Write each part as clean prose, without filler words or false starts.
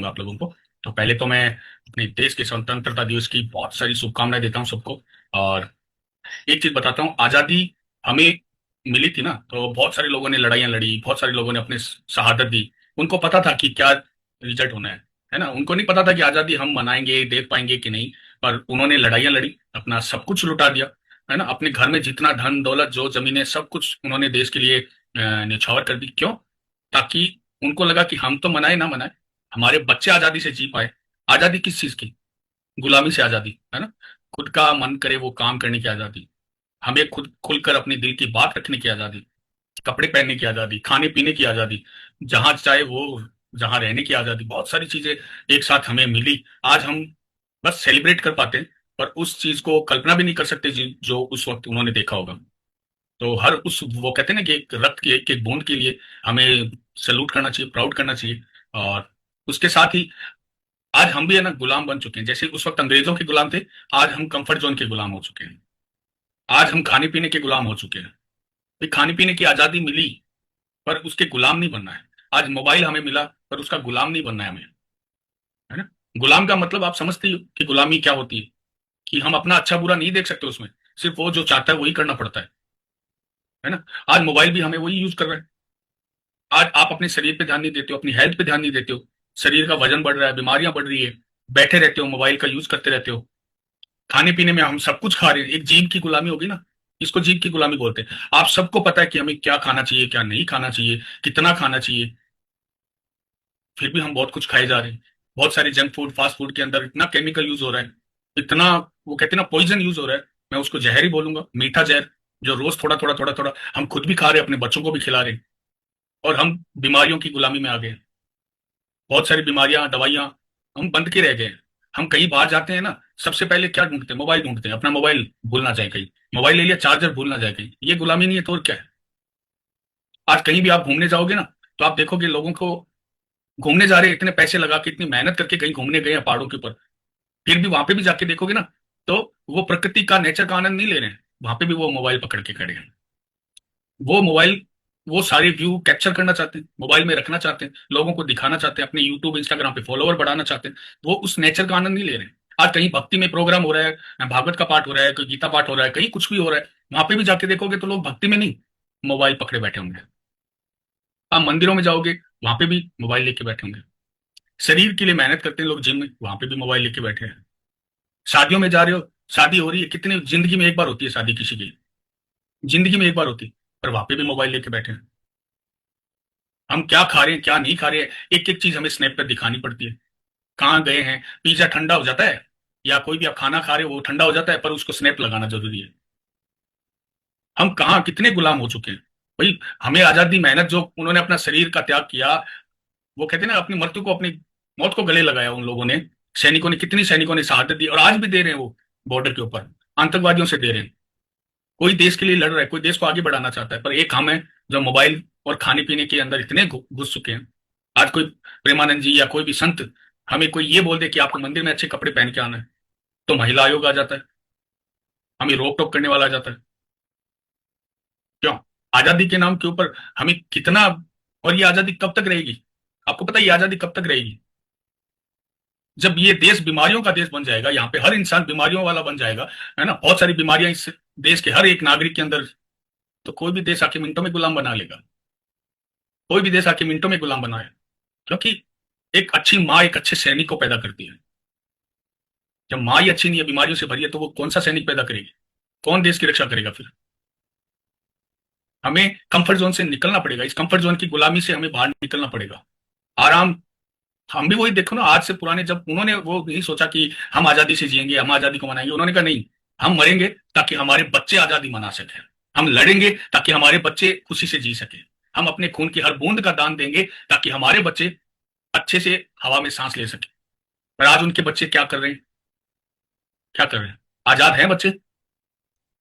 चाहूंगा आप लोगों को। तो पहले तो मैं अपने देश के स्वतंत्रता दिवस की बहुत सारी शुभकामनाएं देता हूँ सबको। और एक चीज बताता हूँ, आजादी हमें मिली थी ना, तो बहुत सारे लोगों ने लड़ाइयाँ लड़ी, बहुत सारे लोगों ने अपने शहादत दी। उनको पता था कि क्या रिजल्ट होना है ना। उनको नहीं पता था कि आजादी हम मनाएंगे, देख पाएंगे कि नहीं। पर उन्होंने लड़ाइयाँ लड़ी, अपना सब कुछ लुटा दिया, है ना। अपने घर में जितना धन दौलत जो जमीनें सब कुछ उन्होंने देश के लिए न्यौछावर कर दी। क्यों? ताकि उनको लगा कि हम तो मनाए ना मनाए, हमारे बच्चे आजादी से जी पाए। आजादी किस चीज की? गुलामी से आजादी, है ना। खुद का मन करे वो काम करने की आजादी, हमें खुद खुलकर अपने दिल की बात रखने की आजादी, कपड़े पहनने की आजादी, खाने पीने की आजादी, जहां चाहे वो जहां रहने की आजादी, बहुत सारी चीजें एक साथ हमें मिली। आज हम बस सेलिब्रेट कर पाते हैं, पर उस चीज को कल्पना भी नहीं कर सकते जो उस वक्त उन्होंने देखा होगा। तो हर उस, वो कहते हैं ना कि एक रक्त की एक एक बूंद के लिए हमें सैल्यूट करना चाहिए, प्राउड करना चाहिए। और उसके साथ ही आज हम भी है ना गुलाम बन चुके हैं, जैसे उस वक्त अंग्रेजों के गुलाम थे। आज हम कंफर्ट जोन के गुलाम हो चुके हैं। आज हम खाने पीने के गुलाम हो चुके हैं। भाई, खाने पीने की आजादी मिली, पर उसके गुलाम नहीं बनना है। आज मोबाइल हमें मिला, पर उसका गुलाम नहीं बनना है हमें, है ना। गुलाम का मतलब आप समझते ही हो कि गुलामी क्या होती है, कि हम अपना अच्छा बुरा नहीं देख सकते उसमें, सिर्फ वो जो चाहता है वही करना पड़ता है ना। आज मोबाइल भी हमें वही यूज कर रहा है। आज आप अपने शरीर पे ध्यान नहीं देते हो, अपनी हेल्थ पे ध्यान नहीं देते हो। शरीर का वजन बढ़ रहा है, बीमारियां बढ़ रही है, बैठे रहते हो, मोबाइल का यूज करते रहते हो। खाने पीने में हम सब कुछ खा रहे हैं, एक जीभ की गुलामी होगी ना। इसको जीभ की गुलामी बोलते हैं। आप सबको पता है कि हमें क्या खाना चाहिए, क्या नहीं खाना चाहिए, कितना खाना चाहिए, फिर भी हम बहुत कुछ खाए जा रहे हैं। बहुत सारे जंक फूड, फास्ट फूड के अंदर इतना केमिकल यूज हो रहा है, इतना, वो कहते हैं ना, पॉइजन यूज हो रहा है। मैं उसको जहर ही बोलूंगा, मीठा जहर, जो रोज थोड़ा थोड़ा थोड़ा थोड़ा हम खुद भी खा रहे हैं, अपने बच्चों को भी खिला रहे हैं। और हम बीमारियों की गुलामी में आ गए हैं। बहुत सारी बीमारियां, दवाइयां, हम बंद के रह गए हैं। हम कहीं बाहर जाते हैं ना, सबसे पहले क्या ढूंढते हैं? मोबाइल ढूंढते हैं, अपना मोबाइल भूल ना जाए कहीं। मोबाइल ले लिया, चार्जर भूल ना जाए कहीं। ये गुलामी नहीं है तो और क्या है? आज कहीं भी आप घूमने जाओगे ना, तो आप देखोगे लोगों को, घूमने जा रहे हैं, इतने पैसे लगा के, इतनी मेहनत करके कहीं घूमने गए हैं पहाड़ों के ऊपर, फिर भी वहां पे भी जाके देखोगे ना, तो वो प्रकृति का, नेचर का आनंद नहीं ले रहे हैं। वहां पे भी वो मोबाइल पकड़ के खड़े हैं। वो मोबाइल, वो सारे व्यू कैप्चर करना चाहते हैं, मोबाइल में रखना चाहते हैं, लोगों को दिखाना चाहते हैं, अपने यूट्यूब इंस्टाग्राम पे फॉलोअर बढ़ाना चाहते हैं। वो उस नेचर का आनंद नहीं ले रहे हैं। आज कहीं भक्ति में प्रोग्राम हो रहा है, भागवत का पाठ हो रहा है, कोई गीता पाठ हो रहा है, कहीं कुछ भी हो रहा है, वहां पे भी जाके देखोगे तो लोग भक्ति में नहीं, मोबाइल पकड़े बैठे होंगे। आप मंदिरों में जाओगे, वहां पे भी मोबाइल लेके बैठे होंगे। शरीर के लिए मेहनत करते हैं लोग जिम में, वहां पे भी मोबाइल लेके बैठे हैं। शादियों में जा रहे हो, शादी हो रही है, कितने जिंदगी में एक बार होती है शादी किसी की, जिंदगी में एक बार होती है, पर वहां पे भी मोबाइल लेके बैठे हैं। हम क्या खा रहे हैं, क्या नहीं खा रहे हैं, एक एक चीज हमें स्नैप पे दिखानी पड़ती है। कहाँ गए हैं, पिज्जा ठंडा हो जाता है, या कोई भी आप खाना खा रहे हो वो ठंडा हो जाता है, पर उसको स्नैप लगाना जरूरी है। हम कहाँ कितने गुलाम हो चुके हैं। भाई, हमें आजादी, मेहनत, जो उन्होंने अपना शरीर का त्याग किया, वो कहते हैं ना, अपनी मृत्यु को, अपनी मौत को गले लगाया उन लोगों ने। सैनिकों ने, कितनी सैनिकों ने शहादत दी, और आज भी दे रहे हैं वो, बॉर्डर के ऊपर आतंकवादियों से दे रहे हैं। कोई देश के लिए लड़ रहा है, कोई देश को आगे बढ़ाना चाहता है, पर एक हम है जो मोबाइल और खाने पीने के अंदर इतने घुस चुके हैं। आज कोई प्रेमानंद जी या कोई भी संत हमें कोई ये बोल दे कि आपको मंदिर में अच्छे कपड़े पहन के आना है, तो महिला आयोग आ जाता है, हमें रोक टोक करने वाला आ जाता है। क्यों? आजादी के नाम के ऊपर हमें कितना। और ये आजादी कब तक रहेगी? आपको पता है ये आजादी कब तक रहेगी? जब ये देश बीमारियों का देश बन जाएगा, यहाँ पे हर इंसान बीमारियों वाला बन जाएगा, है ना, बहुत सारी बीमारियां इस देश के हर एक नागरिक के अंदर, तो कोई भी देश आके मिनटों में गुलाम बना लेगा। कोई भी देश आके मिनटों में गुलाम बनाए। क्योंकि एक अच्छी माँ एक अच्छे सैनिक को पैदा करती है। जब माँ ही अच्छी नहीं है, बीमारियों से भरी है, तो वो कौन सा सैनिक पैदा करेगी? कौन देश की रक्षा करेगा फिर? हमें कंफर्ट जोन से निकलना पड़ेगा, इस कंफर्ट जोन की गुलामी से हमें बाहर निकलना पड़ेगा। आराम, हम भी वही देखो ना, आज से पुराने, जब उन्होंने वो नहीं सोचा कि हम आजादी से जिएंगे, हम आजादी को मनाएंगे, उन्होंने कहा नहीं, हम मरेंगे ताकि हमारे बच्चे आजादी मना सके। हम लड़ेंगे ताकि हमारे बच्चे खुशी से जी सके। हम अपने खून की हर बूंद का दान देंगे ताकि हमारे बच्चे अच्छे से हवा में सांस ले सके। पर आज उनके बच्चे क्या कर रहे हैं? क्या कर रहे हैं? आजाद हैं बच्चे?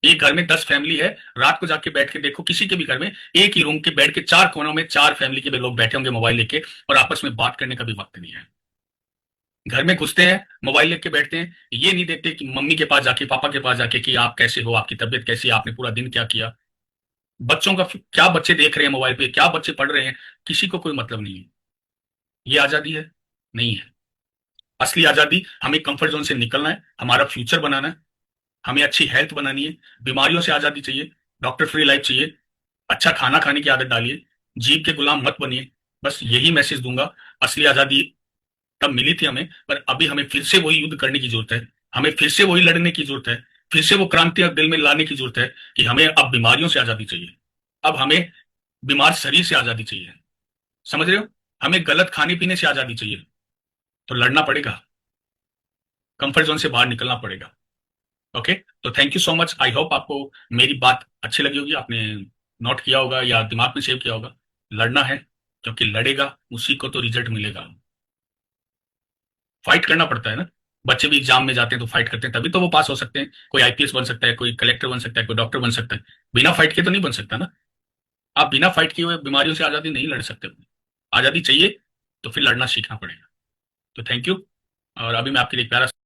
एक घर में 10 फैमिली है, रात को जाके बैठ के देखो, किसी के भी घर में एक ही रूम के बेड के चार कोनों में चार फैमिली के भी लोग बैठे होंगे मोबाइल लेके, और आपस में बात करने का भी वक्त नहीं है। घर में घुसते हैं, मोबाइल लेके बैठते हैं, ये नहीं देखते कि मम्मी के पास जाके, पापा के पास जाके, कि आप कैसे हो, आपकी तबीयत कैसी है, आपने पूरा दिन क्या किया। बच्चों का क्या बच्चे देख रहे हैं मोबाइल पे, क्या बच्चे पढ़ रहे हैं, किसी को कोई मतलब नहीं है। ये आजादी है? नहीं है। असली आजादी, हमें कंफर्ट जोन से निकलना है, हमारा फ्यूचर बनाना है, हमें अच्छी हेल्थ बनानी है, बीमारियों से आजादी चाहिए, डॉक्टर फ्री लाइफ चाहिए, अच्छा खाना खाने की आदत डालिए, जीभ के गुलाम मत बनिए। बस यही मैसेज दूंगा। असली आजादी तब मिली थी हमें, पर अभी हमें फिर से वही युद्ध करने की जरूरत है, हमें फिर से वही लड़ने की जरूरत है, फिर से वो क्रांति अब दिल में लाने की जरूरत है कि हमें अब बीमारियों से आजादी चाहिए। अब हमें बीमार शरीर से आजादी चाहिए। समझ रहे हो? हमें गलत खाने पीने से आजादी चाहिए। तो लड़ना पड़ेगा, कंफर्ट जोन से बाहर निकलना पड़ेगा। ओके। तो thank you so much. I hope आपको मेरी बात अच्छी लगी होगी, आपने नोट किया होगा या दिमाग में सेव किया होगा। लड़ना है, क्योंकि लड़ेगा उसी को तो रिजल्ट मिलेगा। फाइट करना पड़ता है ना। बच्चे भी एग्जाम में जाते हैं तो फाइट करते हैं, तभी तो वो पास हो सकते हैं। कोई आईपीएस बन सकता है, कोई कलेक्टर बन सकता है, कोई डॉक्टर बन सकता है। बिना फाइट के तो नहीं बन सकता ना। आप बिना फाइट किए हुए बीमारियों से आजादी नहीं लड़ सकते। आजादी चाहिए तो फिर लड़ना सीखना पड़ेगा। तो थैंक यू। और अभी मैं आपके लिए एक प्यारा